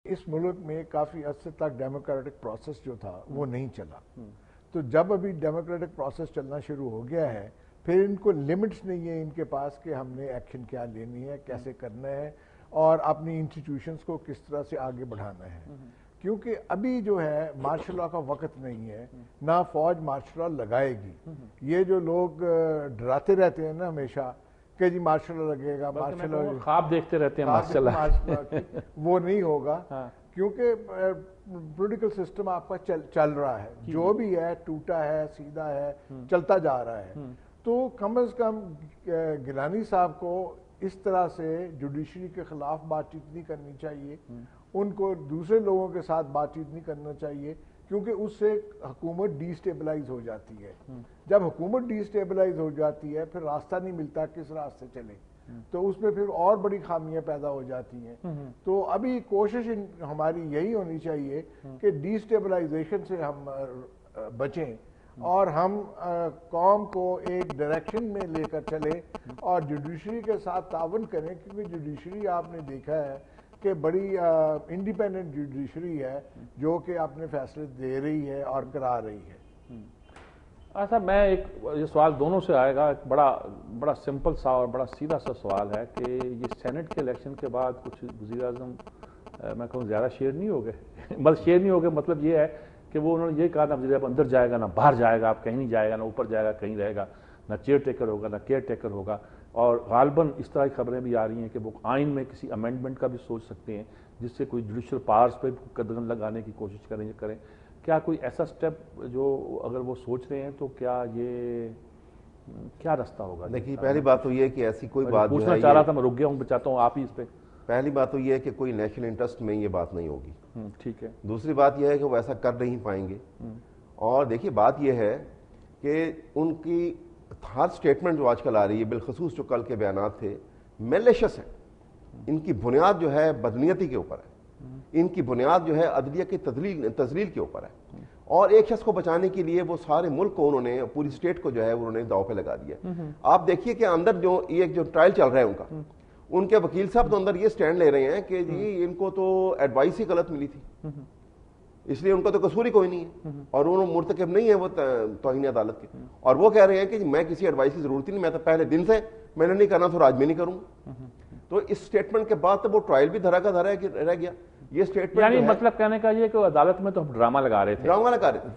اس ملک میں کافی عرصے تک ڈیموکریٹک پروسیس جو تھا وہ نہیں چلا. تو جب ابھی ڈیموکریٹک پروسیس چلنا شروع ہو گیا ہے پھر ان کو لمٹس نہیں ہے ان کے پاس کہ ہم نے ایکشن کیا لینی ہے, کیسے کرنا ہے اور اپنی انسٹیٹیوشنز کو کس طرح سے آگے بڑھانا ہے. کیونکہ ابھی جو ہے مارشل لا کا وقت نہیں ہے, نہ فوج مارشل لا لگائے گی. یہ جو لوگ ڈراتے رہتے ہیں نا ہمیشہ کہ جی مارشل لا لگے گا, مارشل لا خواب دیکھتے رہتے ہیں مارشل لا, وہ نہیں ہوگا کیونکہ پولیٹیکل سسٹم آپ کا چل رہا ہے, جو بھی ہے ٹوٹا ہے, سیدھا ہے, چلتا جا رہا ہے. تو کم از کم گیلانی صاحب کو اس طرح سے جوڈیشری کے خلاف بات چیت نہیں کرنی چاہیے, ان کو دوسرے لوگوں کے ساتھ بات چیت نہیں کرنا چاہیے کیونکہ اس سے حکومت ڈی سٹیبلائز ہو جاتی ہے. جب حکومت ڈی سٹیبلائز ہو جاتی ہے پھر راستہ نہیں ملتا کس راستے چلے, تو اس میں پھر اور بڑی خامیاں پیدا ہو جاتی ہیں. تو ابھی کوشش ہماری یہی ہونی چاہیے کہ ڈی سٹیبلائزیشن سے ہم بچیں اور ہم قوم کو ایک ڈائریکشن میں لے کر چلیں اور جوڈیشری کے ساتھ تعاون کریں, کیونکہ جوڈیشری آپ نے دیکھا ہے کہ بڑی انڈیپینڈنٹ جوڈیشری ہے جو کہ اپنے فیصلے دے رہی ہے اور کرا رہی ہے. صاحب میں ایک یہ سوال دونوں سے آئے گا, ایک بڑا سمپل سا اور بڑا سیدھا سا سوال ہے کہ یہ سینٹ کے الیکشن کے بعد کچھ وزیر اعظم میں کہوں زیادہ شیر نہیں ہو گئے, بس شیر نہیں ہو گئے مطلب یہ ہے کہ وہ انہوں نے یہ کہا نہ وزیر اعظم اندر جائے گا نہ باہر جائے گا, آپ کہیں نہیں جائے گا, نہ اوپر جائے گا کہیں رہے گا, نہ چیئر ٹیکر ہوگا نہ کیئر ٹیکر ہوگا. اور غالباً اس طرح کی خبریں بھی آ رہی ہیں کہ وہ آئین میں کسی امینڈمنٹ کا بھی سوچ سکتے ہیں جس سے کوئی جوڈیشل پاورز پہ قدغن لگانے کی کوشش کریں. کیا کوئی ایسا سٹیپ جو اگر وہ سوچ رہے ہیں تو کیا یہ کیا راستہ ہوگا؟ دیکھیے پہلی بات تو یہ ہے کہ ایسی کوئی بات پوچھنا چاہ رہا تھا, میں رک گیا ہوں, بچاتا ہوں آپ ہی اس پہ. پہلی بات تو یہ ہے کہ کوئی نیشنل انٹرسٹ میں یہ بات نہیں ہوگی. ٹھیک ہے. دوسری بات یہ ہے کہ وہ ایسا کر نہیں پائیں گے. اور دیکھیے بات یہ ہے کہ ان کی ہر سٹیٹمنٹ جو آج کل آ رہی ہے, بالخصوص جو کل کے بیانات تھے, میلیشس ہیں. ان کی بنیاد جو ہے بدنیتی کے اوپر ہے, ان کی بنیاد جو ہے عدلیہ کی تذلیل کے اوپر ہے. اور ایک شخص کو بچانے کے لیے وہ سارے ملک کو انہوں نے, پوری سٹیٹ کو جو ہے انہوں نے داؤ پہ لگا دیا. آپ دیکھیے کہ اندر جو ایک جو ٹرائل چل رہا ہے ان کا, ان کے وکیل صاحب تو اندر یہ سٹینڈ لے رہے ہیں کہ جی ان کو تو ایڈوائس ہی غلط ملی تھی, اس لیے ان کا تو قصور ہی کوئی نہیں ہے اور انہوں مرتکب نہیں ہے وہ توہین عدالت کے. اور وہ کہہ رہے ہیں کہ میں کسی ایڈوائس کی ضرورت ہی نہیں, میں تو پہلے دن سے میں نے نہیں کرنا تو آج میں نہیں کروں. تو اس سٹیٹمنٹ کے بعد تو وہ ٹرائل بھی دھرا کا دھرا رہ گیا. یہ سٹیٹمنٹ یعنی مطلب کہنے کا یہ کہ عدالت میں تو ہم ڈرامہ لگا رہے تھے,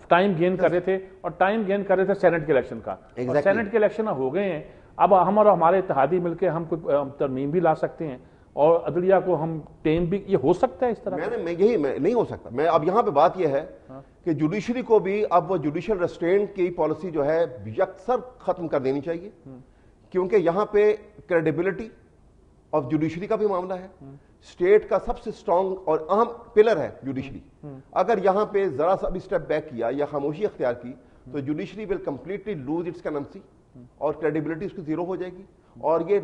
ٹائم گین کر رہے تھے, اور ٹائم گین کر رہے تھے سینٹ کے الیکشن کا. سینٹ کے الیکشن ہو گئے ہیں, اب ہم اور ہمارے اتحادی مل کے ہم کوئی ترمیم بھی لا سکتے ہیں اور عدلیہ کو ہم ٹیم بھی, یہ ہو سکتا ہے اس طرح؟ یہی نہیں ہو سکتا. میں اب یہاں پہ بات یہ ہے کہ جوڈیشری کو بھی اب وہ جوڈیشل ریسٹرینٹ کی پالیسی جو ہے یکسر ختم کر دینی چاہیے, کیونکہ یہاں پہ کریڈیبلٹی آف جوڈیشری کا بھی معاملہ ہے. اسٹیٹ کا سب سے سٹرونگ اور اہم پلر ہے جوڈیشری. اگر یہاں پہ ذرا سا بھی اسٹیپ بیک کیا یا خاموشی اختیار کی تو judiciary will completely lose its کنمسی اور کریڈیبلٹی اس کی زیرو ہو جائے گی, اور یہ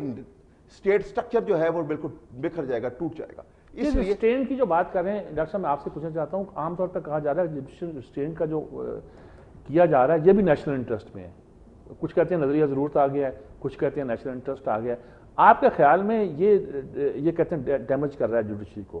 اسٹیٹ سٹرکچر جو ہے وہ بالکل بکھر جائے گا, ٹوٹ جائے گا. اس لیے ریسٹرینٹ کی جو بات کر رہے ہیں ڈاکٹر صاحب, میں آپ سے پوچھنا چاہتا ہوں, عام طور پہ کہا جا رہا ہے جوڈیشل ریسٹرینٹ کا جو کیا جا رہا ہے یہ بھی نیشنل انٹرسٹ میں ہے. کچھ کہتے ہیں نظریہ ضرورت آ گیا ہے, کچھ کہتے ہیں نیشنل انٹرسٹ آ گیا ہے. آپ کے خیال میں یہ کہتے ہیں ڈیمیج کر رہا ہے جوڈیشری کو.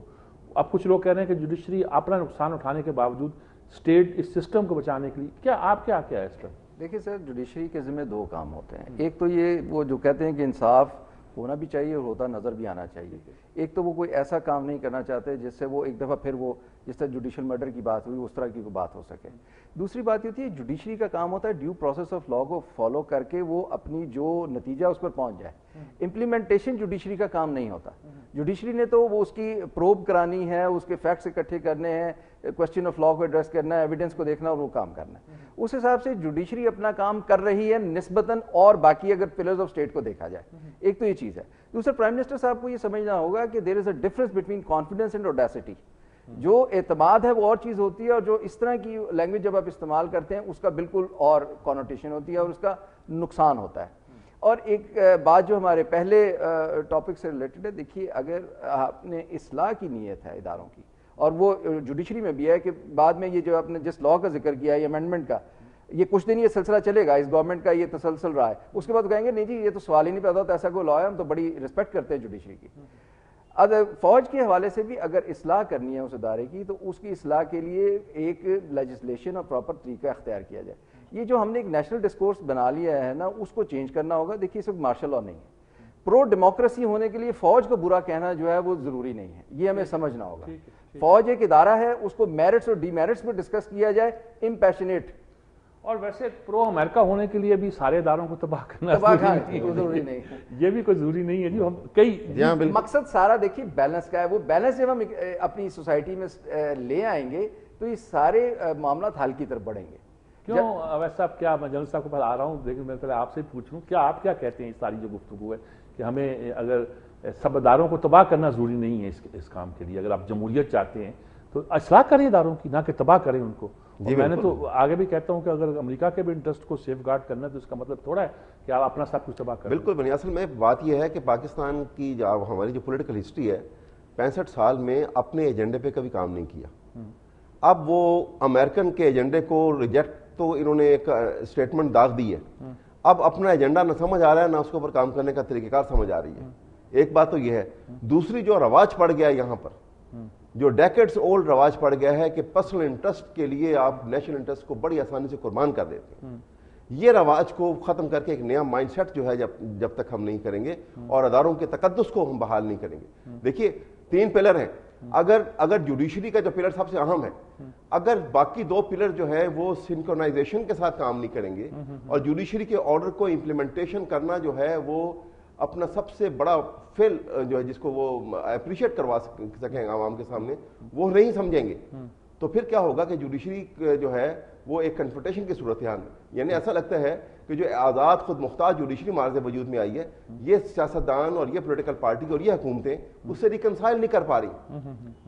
اب کچھ لوگ کہہ رہے ہیں کہ جوڈیشری اپنا نقصان اٹھانے کے باوجود اسٹیٹ اس سسٹم کو بچانے کے لیے, کیا آپ کیا ہے اس پر؟ دیکھیے سر, جوڈیشری کے ذمہ دو کام ہوتے ہیں. ایک تو یہ وہ جو کہتے ہیں کہ انصاف ہونا بھی چاہیے اور ہوتا نظر بھی آنا چاہیے. ایک تو وہ کوئی ایسا کام نہیں کرنا چاہتے جس سے وہ ایک دفعہ پھر وہ جس طرح جوڈیشل مرڈر کی بات ہوئی اس طرح کی کوئی بات ہو سکے. دوسری بات یہ ہوتی ہے جوڈیشری کا کام ہوتا ہے ڈیو پروسیس آف لا کو فالو کر کے وہ اپنی جو نتیجہ اس پر پہنچ جائے. امپلیمنٹیشن جوڈیشری کا کام نہیں ہوتا. جوڈیشری نے تو وہ اس کی پروب کرانی ہے, اس کے فیکٹس اکٹھے کرنے ہیں, کوشچن آف لا کو ایڈریس کرنا ہے, ایویڈنس کو دیکھنا اور وہ کام کرنا ہے. اس حساب سے جوڈیشری اپنا کام کر رہی ہے نسبتاً, اور باقی اگر پلرز آف اسٹیٹ کو دیکھا جائے. ایک تو یہ چیز ہے. دوسرا, پرائم منسٹر صاحب کو یہ سمجھنا ہوگا کہ there is a difference between confidence and audacity. جو اعتماد ہے وہ اور چیز ہوتی ہے, اور جو اس طرح کی لینگویج جب آپ استعمال کرتے ہیں اس کا بالکل اور کونوٹیشن ہوتی ہے اور اس کا نقصان ہوتا ہے. اور ایک بات جو ہمارے پہلے ٹاپک سے ریلیٹڈ ہے, دیکھیے اگر آپ نے اصلاح کی نیت ہے اداروں کی, اور وہ جوڈیشری میں بھی ہے کہ بعد میں یہ جو آپ نے جس لا کا ذکر کیا ہے امینڈمنٹ کا, یہ کچھ دن یہ سلسلہ چلے گا, اس گورنمنٹ کا یہ تسلسل رہا ہے, اس کے بعد کہیں گے نہیں جی یہ تو سوال ہی نہیں پیدا ہوتا, ایسا کوئی لا ہے, ہم تو بڑی رسپیکٹ کرتے ہیں جوڈیشری کی. فوج کے حوالے سے بھی اگر اصلاح کرنی ہے اس ادارے کی تو اس کی اصلاح کے لیے ایک لیجسلیشن اور پراپر طریقہ اختیار کیا جائے. یہ جو ہم نے ایک نیشنل ڈسکورس بنا لیا ہے نا اس کو چینج کرنا ہوگا. دیکھیے اس وقت مارشل لا نہیں ہے. پرو ڈیموکریسی ہونے کے لیے فوج کو برا کہنا جو ہے وہ ضروری نہیں ہے, یہ ہمیں سمجھنا ہوگا. فوج ایک ادارہ ہے, اس کو میرٹس اور ڈی میرٹس پہ ڈسکس کیا جائے امپیشنیٹ. اور ویسے پرو امریکہ ہونے کے لیے بھی سارے اداروں کو تباہ کرنا ضروری نہیں ہے, یہ بھی کوئی ضروری نہیں ہے جی. ہم کئی مقصد سارا دیکھیے بیلنس کا ہے. وہ بیلنس جب ہم اپنی سوسائٹی میں لے آئیں گے تو یہ سارے معاملات حل کی طرف بڑھیں گے. کیوں اویس صاحب, کیا میں جنرل صاحب کو پہلے آ رہا ہوں لیکن میں پہلے آپ سے پوچھ لوں, کیا آپ کیا کہتے ہیں اس ساری جو گفتگو ہے کہ ہمیں اگر سب اداروں کو تباہ کرنا ضروری نہیں ہے اس کام کے لیے, اگر آپ جمہوریت چاہتے ہیں تو اصلاح کریں اداروں کی, نہ کہ تباہ کریں ان کو. میں نے تو آگے بھی کہتا ہوں کہ اگر امریکہ کے بھی انٹرسٹ کو سیف گارڈ کرنا ہے تو اس کا مطلب تھوڑا ہے کہ آپ اپنا سب کچھ تباہ کریں. بالکل بنی. اصل میں بات یہ ہے کہ پاکستان کی ہماری جو پولیٹیکل ہسٹری ہے 65 سال میں اپنے ایجنڈے پہ کبھی کام نہیں کیا. اب وہ امریکن کے ایجنڈے کو ریجیکٹ تو انہوں نے ایک اسٹیٹمنٹ داغ دی ہے, اب اپنا ایجنڈا نہ سمجھ آ رہا ہے نہ اس کے اوپر کام کرنے کا طریقہ کار سمجھ آ رہی ہے. ایک بات تو یہ ہے. دوسری جو رواج پڑ گیا یہاں پر, جو ڈیکیڈز اولڈ رواج پڑ گیا ہے کہ پرسنل انٹرسٹ کے لیے آپ نیشنل انٹرسٹ کو بڑی آسانی سے قربان کر دیتے ہیں, یہ رواج کو ختم کر کے ایک نیا مائنڈ سیٹ جو ہے جب تک ہم نہیں کریں گے اور اداروں کے تقدس کو ہم بحال نہیں کریں گے. دیکھیے 3 پلر ہیں. اگر جوڈیشری کا جو پلر سب سے اہم ہے, اگر باقی 2 پلر جو ہے وہ سنکرونائزیشن کے ساتھ کام نہیں کریں گے اور جوڈیشری کے آرڈر کو امپلیمنٹیشن کرنا جو ہے وہ اپنا سب سے بڑا فیل جو ہے جس کو وہ اپریشیٹ کروا سکیں عوام کے سامنے, وہ نہیں سمجھیں گے, تو پھر کیا ہوگا کہ جوڈیشری جو ہے وہ ایک کنفرنٹیشن کی صورتحال میں, یعنی ایسا لگتا ہے کہ جو آزاد خود مختار جوڈیشری معرض وجود میں آئی ہے, یہ سیاستدان اور یہ پولیٹیکل پارٹی اور یہ حکومتیں اس سے ریکنسائل نہیں کر پا رہی,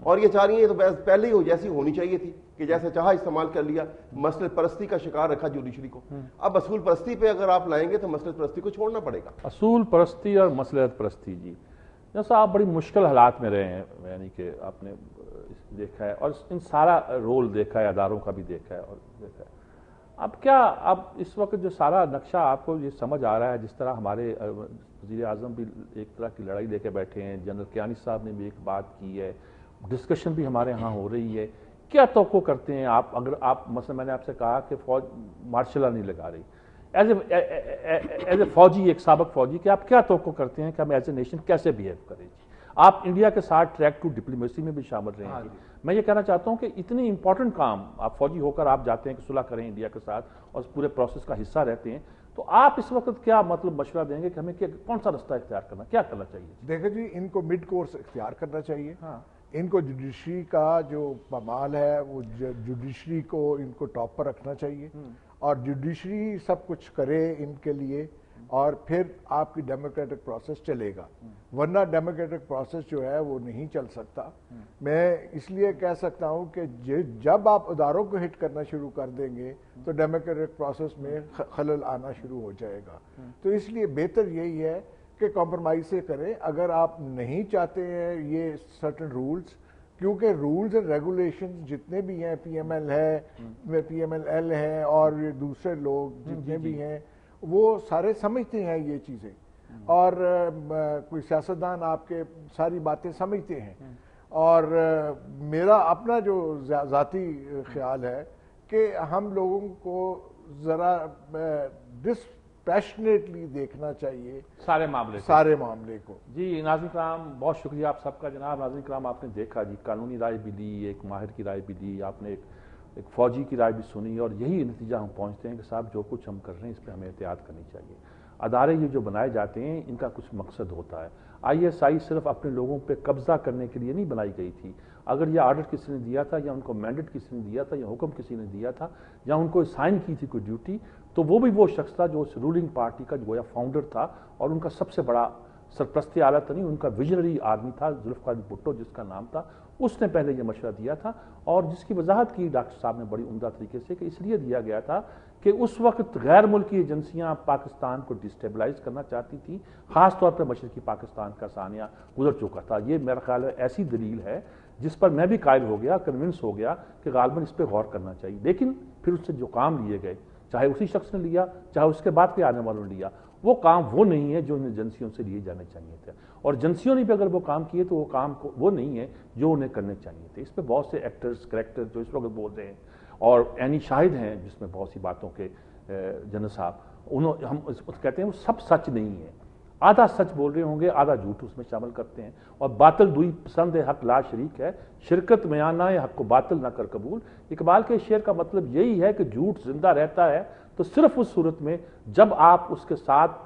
اور یہ چاہ رہی ہیں تو پہلے ہی جیسی ہونی چاہیے تھی کہ جیسے چاہا استعمال کر لیا. مسلط پرستی کا شکار رکھا جوڈیشری کو. اب اصول پرستی پہ اگر آپ لائیں گے تو مسلط پرستی کو چھوڑنا پڑے گا. اصول پرستی اور مسلط پرستی, جی جیسا آپ بڑی مشکل حالات میں رہے ہیں, یعنی کہ آپ نے دیکھا ہے اور ان سارا رول دیکھا ہے, اداروں کا بھی دیکھا ہے اور دیکھا ہے. اب اس وقت جو سارا نقشہ آپ کو یہ سمجھ آ رہا ہے, جس طرح ہمارے وزیر اعظم بھی ایک طرح کی لڑائی لے کے بیٹھے ہیں, جنرل کیانی صاحب نے بھی ایک بات کی ہے, ڈسکشن بھی ہمارے ہاں ہو رہی ہے, کیا توقع کرتے ہیں آپ؟ اگر آپ مثلا میں نے آپ سے کہا کہ فوج مارشل لا نہیں لگا رہی, ایز اے فوجی, ایک سابق فوجی, کہ آپ کیا توقع کرتے ہیں کہ ہم ایز اے نیشن کیسے بیہیو کریں؟ آپ انڈیا کے ساتھ ٹریک ٹو ڈپلومیسی میں بھی شامل رہے ہیں. میں یہ کہنا چاہتا ہوں کہ اتنی امپورٹنٹ کام آپ فوجی ہو کر آپ جاتے ہیں کہ صلح کریں انڈیا کے ساتھ اور پورے پروسیس کا حصہ رہتے ہیں, تو آپ اس وقت کیا مطلب مشورہ دیں گے کہ ہمیں کون سا رستہ اختیار کرنا, کیا کرنا چاہیے؟ دیکھیں جی, ان کو مڈ کورس اختیار کرنا چاہیے. ان کو جوڈیشری کا جو پامال ہے وہ جوڈیشری کو ان کو ٹاپ پر رکھنا چاہیے, اور جوڈیشری سب کچھ کرے ان کے لیے, اور پھر آپ کی ڈیموکریٹک پروسیس چلے گا. ورنہ ڈیموکریٹک پروسیس جو ہے وہ نہیں چل سکتا. میں اس لیے کہہ سکتا ہوں کہ جب آپ اداروں کو ہٹ کرنا شروع کر دیں گے تو ڈیموکریٹک پروسیس میں خلل آنا شروع ہو جائے گا. تو اس لیے بہتر یہی ہے کہ کمپرومائز سے کریں. اگر آپ نہیں چاہتے ہیں یہ سرٹن رولز, کیونکہ رولز اینڈ ریگولیشن جتنے بھی ہیں, پی ایم ایل ہے, پی ایم ایل ایل ہے, اور دوسرے لوگ جتنے بھی ہیں, وہ سارے سمجھتے ہیں یہ چیزیں, اور کوئی سیاستدان آپ کے ساری باتیں سمجھتے ہیں. اور میرا اپنا جو ذاتی خیال ہے کہ ہم لوگوں کو ذرا ڈسپیشنیٹلی دیکھنا چاہیے سارے معاملے کو. جی ناظرین کرام, بہت شکریہ آپ سب کا. جناب ناظرین کرام, آپ نے دیکھا جی, قانونی رائے بھی لی, ایک ماہر کی رائے بھی لی, آپ نے ایک فوجی کی رائے بھی سنی, اور یہی نتیجہ ہم پہنچتے ہیں کہ صاحب جو کچھ ہم کر رہے ہیں اس پہ ہمیں احتیاط کرنی چاہیے. ادارے یہ جو بنائے جاتے ہیں ان کا کچھ مقصد ہوتا ہے. آئی ایس آئی صرف اپنے لوگوں پہ قبضہ کرنے کے لیے نہیں بنائی گئی تھی. اگر یہ آرڈر کسی نے دیا تھا, یا ان کو مینڈیٹ کسی نے دیا تھا, یا حکم کسی نے دیا تھا, یا ان کو سائن کی تھی کوئی ڈیوٹی, تو وہ بھی وہ شخص تھا جو اس رولنگ پارٹی کا گویا فاؤنڈر تھا, اور ان کا سب سے بڑا سرپرست اعلیٰ تو نہیں, ان کا ویژنری آدمی تھا ذوالفقار علی بھٹو جس کا نام تھا. اس نے پہلے یہ مشورہ دیا تھا, اور جس کی وضاحت کی ڈاکٹر صاحب نے بڑی عمدہ طریقے سے, کہ اس لیے دیا گیا تھا کہ اس وقت غیر ملکی ایجنسیاں پاکستان کو ڈسٹیبلائز کرنا چاہتی تھیں, خاص طور پر مشرقی پاکستان کا سانحہ گزر چکا تھا. یہ میرا خیال ہے ایسی دلیل ہے جس پر میں بھی قائل ہو گیا, کنونس ہو گیا کہ غالباً اس پہ غور کرنا چاہیے. لیکن پھر اس سے جو کام لیے گئے, چاہے اسی شخص نے لیا, چاہے اس کے بعد کے آنے والوں نے لیا, وہ کام وہ نہیں ہے جو ان ایجنسیوں سے لیے جانے چاہیے تھے، اور ایجنسیوں نے بھی اگر وہ کام کیے تو وہ کام وہ نہیں ہے جو انہیں کرنے چاہیے تھے۔ اس پہ بہت سے ایکٹرز کریکٹر جو اس وقت بول رہے ہیں، اور عینی شاہد ہیں جس میں بہت سی باتوں کے جنرل صاحب ہم کہتے ہیں وہ سب سچ نہیں ہے، آدھا سچ بول رہے ہوں گے، آدھا جھوٹ اس میں شامل کرتے ہیں، اور باطل دوئی پسند ہے حق لا شریک ہے، شرکت میں آنا ہے حق کو باطل نہ کر قبول۔ اقبال کے شعر کا مطلب یہی ہے کہ جھوٹ زندہ رہتا ہے تو صرف اس صورت میں جب آپ اس کے ساتھ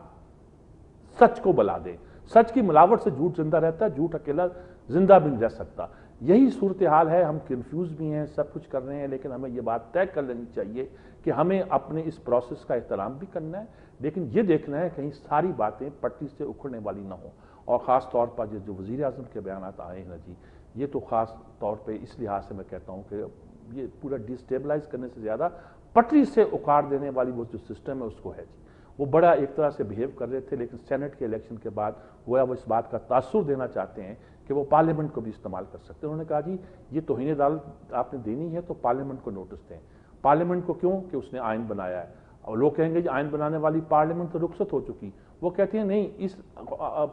سچ کو بلا دیں۔ سچ کی ملاوٹ سے جھوٹ زندہ رہتا ہے، جھوٹ اکیلا زندہ بھی نہیں رہ سکتا۔ یہی صورتحال ہے، ہم کنفیوز بھی ہیں، سب کچھ کر رہے ہیں، لیکن ہمیں یہ بات طے کر لینی چاہیے کہ ہمیں اپنے اس پروسیس کا احترام بھی کرنا ہے، لیکن یہ دیکھنا ہے کہیں ساری باتیں پٹری سے اکھڑنے والی نہ ہوں۔ اور خاص طور پر جو وزیر اعظم کے بیانات آئے ہیں نا جی، یہ تو خاص طور پہ اس لحاظ سے میں کہتا ہوں کہ یہ پورا ڈیسٹیبلائز کرنے سے زیادہ پٹری سے اکھاڑ دینے والی وہ جو سسٹم ہے اس کو ہے جی۔ وہ بڑا ایک طرح سے بیہیو کر رہے تھے، لیکن سینٹ کے الیکشن کے بعد وہ اس بات کا تاثر دینا چاہتے ہیں کہ وہ پارلیمنٹ کو بھی استعمال کر سکتے ہیں۔ انہوں نے کہا جی یہ توہین عدالت آپ نے دینی ہے تو پارلیمنٹ کو نوٹس دیں۔ پارلیمنٹ کو کیوں؟ کہ اس نے آئین بنایا ہے، اور لوگ کہیں گے جی آئین بنانے والی پارلیمنٹ تو رخصت ہو چکی۔ وہ کہتے ہیں نہیں، اس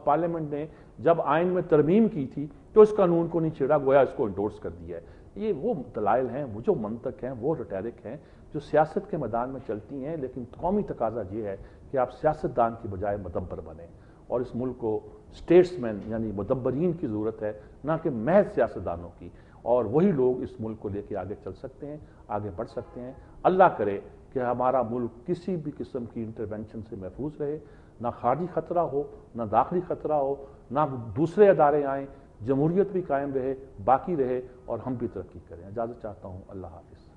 پارلیمنٹ نے جب آئین میں ترمیم کی تھی تو اس قانون کو نہیں چھیڑا، گویا اس کو انڈورس کر دیا ہے۔ یہ وہ دلائل ہیں، وہ جو منطق ہیں، وہ ریٹیرک ہیں جو سیاست کے میدان میں چلتی ہیں، لیکن قومی تقاضا یہ ہے کہ آپ سیاستدان کی بجائے مدبر بنیں، اور اس ملک کو اسٹیٹس مین یعنی مدبرین کی ضرورت ہے، نہ کہ محض سیاستدانوں کی، اور وہی لوگ اس ملک کو لے کے آگے چل سکتے ہیں، آگے بڑھ سکتے ہیں۔ اللہ کرے کہ ہمارا ملک کسی بھی قسم کی انٹرونشن سے محفوظ رہے، نہ خارجی خطرہ ہو، نہ داخلی خطرہ ہو، نہ دوسرے ادارے آئیں، جمہوریت بھی قائم رہے، باقی رہے، اور ہم بھی ترقی کریں۔ اجازت چاہتا ہوں، اللہ حافظ۔